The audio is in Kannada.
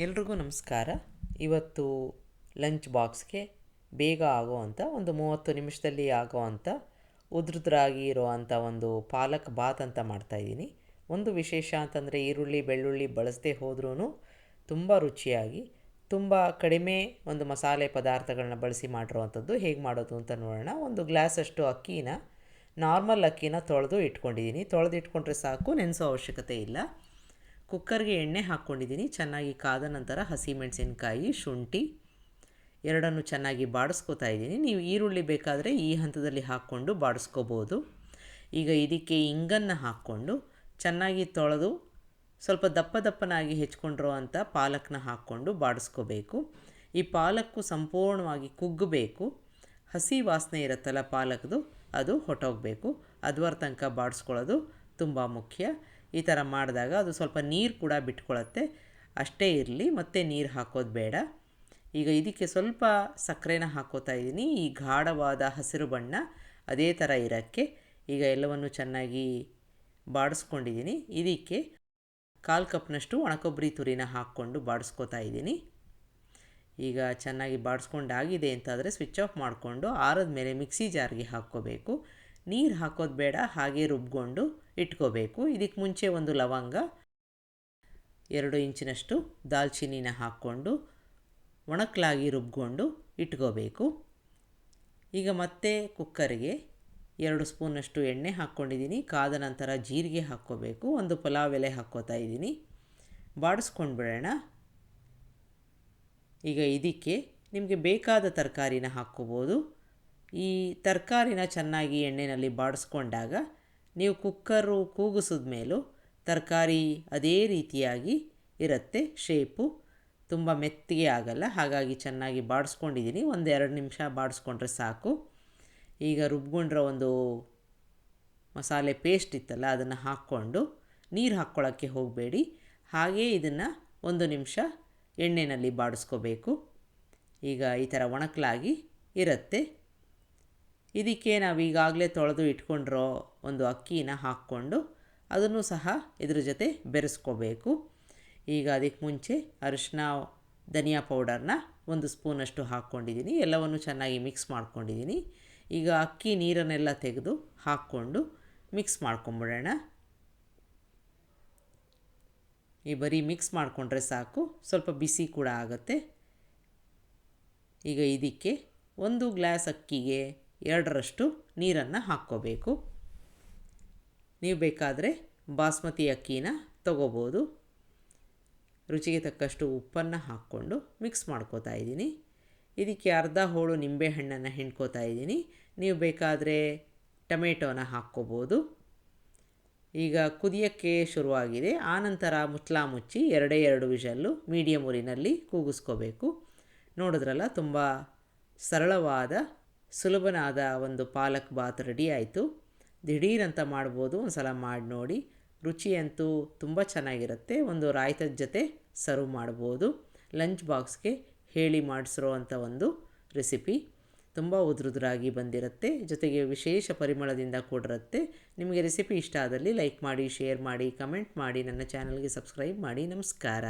ಎಲ್ರಿಗೂ ನಮಸ್ಕಾರ. ಇವತ್ತು ಲಂಚ್ ಬಾಕ್ಸ್ಗೆ ಬೇಗ ಆಗೋವಂಥ ಒಂದು 30 ನಿಮಿಷದಲ್ಲಿ ಆಗೋವಂಥ ಉದ್ರುದ್ರಾಗಿ ಇರೋವಂಥ ಒಂದು ಪಾಲಕ್ ಬಾತ್ ಅಂತ ಮಾಡ್ತಾಯಿದ್ದೀನಿ. ಒಂದು ವಿಶೇಷ ಅಂತಂದರೆ ಈರುಳ್ಳಿ ಬೆಳ್ಳುಳ್ಳಿ ಬಳಸದೇ ಹೋದ್ರೂ ತುಂಬ ರುಚಿಯಾಗಿ ತುಂಬ ಕಡಿಮೆ ಒಂದು ಮಸಾಲೆ ಪದಾರ್ಥಗಳನ್ನ ಬಳಸಿ ಮಾಡಿರೋವಂಥದ್ದು ಹೇಗೆ ಮಾಡೋದು ಅಂತ ನೋಡೋಣ. ಒಂದು ಗ್ಲಾಸಷ್ಟು ಅಕ್ಕಿನ ನಾರ್ಮಲ್ ಅಕ್ಕಿನ ತೊಳೆದು ಇಟ್ಕೊಂಡಿದ್ದೀನಿ. ತೊಳೆದು ಇಟ್ಕೊಂಡ್ರೆ ಸಾಕು, ನೆನೆಸೋ ಅವಶ್ಯಕತೆ ಇಲ್ಲ. ಕುಕ್ಕರ್ಗೆ ಎಣ್ಣೆ ಹಾಕ್ಕೊಂಡಿದ್ದೀನಿ. ಚೆನ್ನಾಗಿ ಕಾದ ನಂತರ ಹಸಿಮೆಣಸಿನ್ಕಾಯಿ, ಶುಂಠಿ ಎರಡನ್ನು ಚೆನ್ನಾಗಿ ಬಾಡಿಸ್ಕೊತಾ ಇದ್ದೀನಿ. ನೀವು ಈರುಳ್ಳಿ ಬೇಕಾದರೆ ಈ ಹಂತದಲ್ಲಿ ಹಾಕ್ಕೊಂಡು ಬಾಡಿಸ್ಕೋಬೋದು. ಈಗ ಇದಕ್ಕೆ ಇಂಗನ್ನು ಹಾಕ್ಕೊಂಡು ಚೆನ್ನಾಗಿ ತೊಳೆದು ಸ್ವಲ್ಪ ದಪ್ಪ ದಪ್ಪನಾಗಿ ಹೆಚ್ಕೊಂಡಿರೋ ಅಂಥ ಪಾಲಕ್ನ ಹಾಕ್ಕೊಂಡು ಬಾಡಿಸ್ಕೋಬೇಕು. ಈ ಪಾಲಕ್ಕು ಸಂಪೂರ್ಣವಾಗಿ ಕುಗ್ಗಬೇಕು. ಹಸಿ ವಾಸನೆ ಇರುತ್ತಲ್ಲ ಪಾಲಕ್ದು, ಅದು ಹೊಟ್ಟೋಗಬೇಕು. ಅದುವರ ತನಕ ಬಾಡಿಸ್ಕೊಳ್ಳೋದು ತುಂಬ ಮುಖ್ಯ. ಈ ಥರ ಮಾಡಿದಾಗ ಅದು ಸ್ವಲ್ಪ ನೀರು ಕೂಡ ಬಿಟ್ಕೊಳ್ಳುತ್ತೆ. ಅಷ್ಟೇ ಇರಲಿ, ಮತ್ತೆ ನೀರು ಹಾಕೋದು ಬೇಡ. ಈಗ ಇದಕ್ಕೆ ಸ್ವಲ್ಪ ಸಕ್ಕರೆನ ಹಾಕ್ಕೋತಾ ಇದ್ದೀನಿ. ಈ ಗಾಢವಾದ ಹಸಿರು ಬಣ್ಣ ಅದೇ ಥರ ಇರೋಕ್ಕೆ ಈಗ ಎಲ್ಲವನ್ನು ಚೆನ್ನಾಗಿ ಬಾಡಿಸ್ಕೊಂಡಿದ್ದೀನಿ. ಇದಕ್ಕೆ 1/4 ಕಪ್ನಷ್ಟು ಒಣಕೊಬ್ಬರಿ ತುರಿನ ಹಾಕ್ಕೊಂಡು ಬಾಡಿಸ್ಕೋತಾ ಇದ್ದೀನಿ. ಈಗ ಚೆನ್ನಾಗಿ ಬಾಡಿಸ್ಕೊಂಡಾಗಿದೆ ಅಂತಾದರೆ ಸ್ವಿಚ್ ಆಫ್ ಮಾಡಿಕೊಂಡು ಆರದ ಮೇಲೆ ಮಿಕ್ಸಿ ಜಾರ್ಗೆ ಹಾಕ್ಕೋಬೇಕು. ನೀರು ಹಾಕೋದು ಬೇಡ, ಹಾಗೆ ರುಬ್ಕೊಂಡು ಇಟ್ಕೋಬೇಕು. ಇದಕ್ಕೆ ಮುಂಚೆ ಒಂದು ಲವಂಗ, 2 ಇಂಚಿನಷ್ಟು ದಾಲ್ಚಿನ್ನಿನ ಹಾಕ್ಕೊಂಡು ಒಣಕಲಾಗಿ ರುಬ್ಕೊಂಡು ಇಟ್ಕೋಬೇಕು. ಈಗ ಮತ್ತೆ ಕುಕ್ಕರ್ಗೆ 2 ಸ್ಪೂನಷ್ಟು ಎಣ್ಣೆ ಹಾಕ್ಕೊಂಡಿದ್ದೀನಿ. ಕಾದ ನಂತರ ಜೀರಿಗೆ ಹಾಕ್ಕೋಬೇಕು. ಒಂದು ಪುಲಾವ್ ಎಲೆ ಹಾಕ್ಕೋತಾ ಇದ್ದೀನಿ. ಬಾಡಿಸ್ಕೊಂಡು ಬಿಡೋಣ. ಈಗ ಇದಕ್ಕೆ ನಿಮಗೆ ಬೇಕಾದ ತರಕಾರಿನ ಹಾಕ್ಕೋಬೋದು. ಈ ತರಕಾರಿನ ಚೆನ್ನಾಗಿ ಎಣ್ಣೆಯಲ್ಲಿ ಬಾಡಿಸ್ಕೊಂಡಾಗ ನೀವು ಕುಕ್ಕರು ಕೂಗಿಸಿದ ಮೇಲೂ ತರಕಾರಿ ಅದೇ ರೀತಿಯಾಗಿ ಇರುತ್ತೆ. ಶೇಪು ತುಂಬ ಮೆತ್ತಗೆ ಆಗಲ್ಲ. ಹಾಗಾಗಿ ಚೆನ್ನಾಗಿ ಬಾಡಿಸ್ಕೊಂಡಿದ್ದೀನಿ. 1-2 ನಿಮಿಷ ಬಾಡಿಸ್ಕೊಂಡ್ರೆ ಸಾಕು. ಈಗ ರುಬ್ಕೊಂಡಿರೋ ಒಂದು ಮಸಾಲೆ ಪೇಸ್ಟ್ ಇತ್ತಲ್ಲ, ಅದನ್ನು ಹಾಕ್ಕೊಂಡು ನೀರು ಹಾಕ್ಕೊಳ್ಳೋಕ್ಕೆ ಹೋಗಬೇಡಿ. ಹಾಗೇ ಇದನ್ನು 1 ನಿಮಿಷ ಎಣ್ಣೆಯಲ್ಲಿ ಬಾಡಿಸ್ಕೋಬೇಕು. ಈಗ ಈ ಥರ ಒಣಕಲಾಗಿ ಇರುತ್ತೆ. ಇದಕ್ಕೆ ನಾವು ಈಗಾಗಲೇ ತೊಳೆದು ಇಟ್ಕೊಂಡಿರೋ ಒಂದು ಅಕ್ಕಿನ ಹಾಕ್ಕೊಂಡು ಅದನ್ನು ಸಹ ಇದ್ರ ಜೊತೆ ಬೆರೆಸ್ಕೋಬೇಕು. ಈಗ ಅದಕ್ಕೆ ಮುಂಚೆ ಅರಿಶಿನ, ಧನಿಯಾ ಪೌಡರ್ನ 1 ಸ್ಪೂನಷ್ಟು ಹಾಕ್ಕೊಂಡಿದ್ದೀನಿ. ಎಲ್ಲವನ್ನು ಚೆನ್ನಾಗಿ ಮಿಕ್ಸ್ ಮಾಡ್ಕೊಂಡಿದ್ದೀನಿ. ಈಗ ಅಕ್ಕಿ ನೀರನ್ನೆಲ್ಲ ತೆಗೆದು ಹಾಕ್ಕೊಂಡು ಮಿಕ್ಸ್ ಮಾಡ್ಕೊಂಬಿಡೋಣ. ಈ ಬರೀ ಮಿಕ್ಸ್ ಮಾಡಿಕೊಂಡ್ರೆ ಸಾಕು, ಸ್ವಲ್ಪ ಬಿಸಿ ಕೂಡ ಆಗುತ್ತೆ. ಈಗ ಇದಕ್ಕೆ 1 ಗ್ಲಾಸ್ ಅಕ್ಕಿಗೆ 2ರಷ್ಟು ನೀರನ್ನು ಹಾಕ್ಕೋಬೇಕು. ನೀವು ಬೇಕಾದರೆ ಬಾಸ್ಮತಿ ಅಕ್ಕಿನ ತೊಗೋಬೋದು. ರುಚಿಗೆ ತಕ್ಕಷ್ಟು ಉಪ್ಪನ್ನು ಹಾಕ್ಕೊಂಡು ಮಿಕ್ಸ್ ಮಾಡ್ಕೋತಾ ಇದ್ದೀನಿ. ಇದಕ್ಕೆ ಅರ್ಧ ಹೋಳು ನಿಂಬೆಹಣ್ಣನ್ನು ಹಿಂಡ್ಕೋತಾ ಇದ್ದೀನಿ. ನೀವು ಬೇಕಾದರೆ ಟೊಮೆಟೊನ ಹಾಕ್ಕೋಬೋದು. ಈಗ ಕುದಿಯೋಕ್ಕೆ ಶುರುವಾಗಿದೆ. ಆನಂತರ ಮುಚ್ಚಳ ಮುಚ್ಚಿ 2 ವಿಷಲ್ಲು ಮೀಡಿಯಮ್ ಉರಿನಲ್ಲಿ ಕೂಗಿಸ್ಕೋಬೇಕು. ನೋಡಿದ್ರಲ್ಲ, ತುಂಬ ಸರಳವಾದ ಸುಲಭನಾದ ಒಂದು ಪಾಲಕ್ ಬಾತ್ ರೆಡಿ ಆಯಿತು. ದಿಢೀರಂತ ಮಾಡ್ಬೋದು, ಒಂದು ಸಲ ಮಾಡಿ ನೋಡಿ. ರುಚಿಯಂತೂ ತುಂಬ ಚೆನ್ನಾಗಿರುತ್ತೆ. ಒಂದು ರಾಯ್ತದ ಜೊತೆ ಸರ್ವ್ ಮಾಡ್ಬೋದು. ಲಂಚ್ ಬಾಕ್ಸ್ಗೆ ಹೇಳಿ ಮಾಡಿಸಿರೋ ಅಂಥ ಒಂದು ರೆಸಿಪಿ. ತುಂಬ ಉದ್ರುದ್ರಾಗಿ ಬಂದಿರುತ್ತೆ, ಜೊತೆಗೆ ವಿಶೇಷ ಪರಿಮಳದಿಂದ ಕೂಡಿರುತ್ತೆ. ನಿಮಗೆ ರೆಸಿಪಿ ಇಷ್ಟ ಆದಲ್ಲಿ ಲೈಕ್ ಮಾಡಿ, ಶೇರ್ ಮಾಡಿ, ಕಮೆಂಟ್ ಮಾಡಿ, ನನ್ನ ಚಾನಲ್ಗೆ ಸಬ್ಸ್ಕ್ರೈಬ್ ಮಾಡಿ. ನಮಸ್ಕಾರ.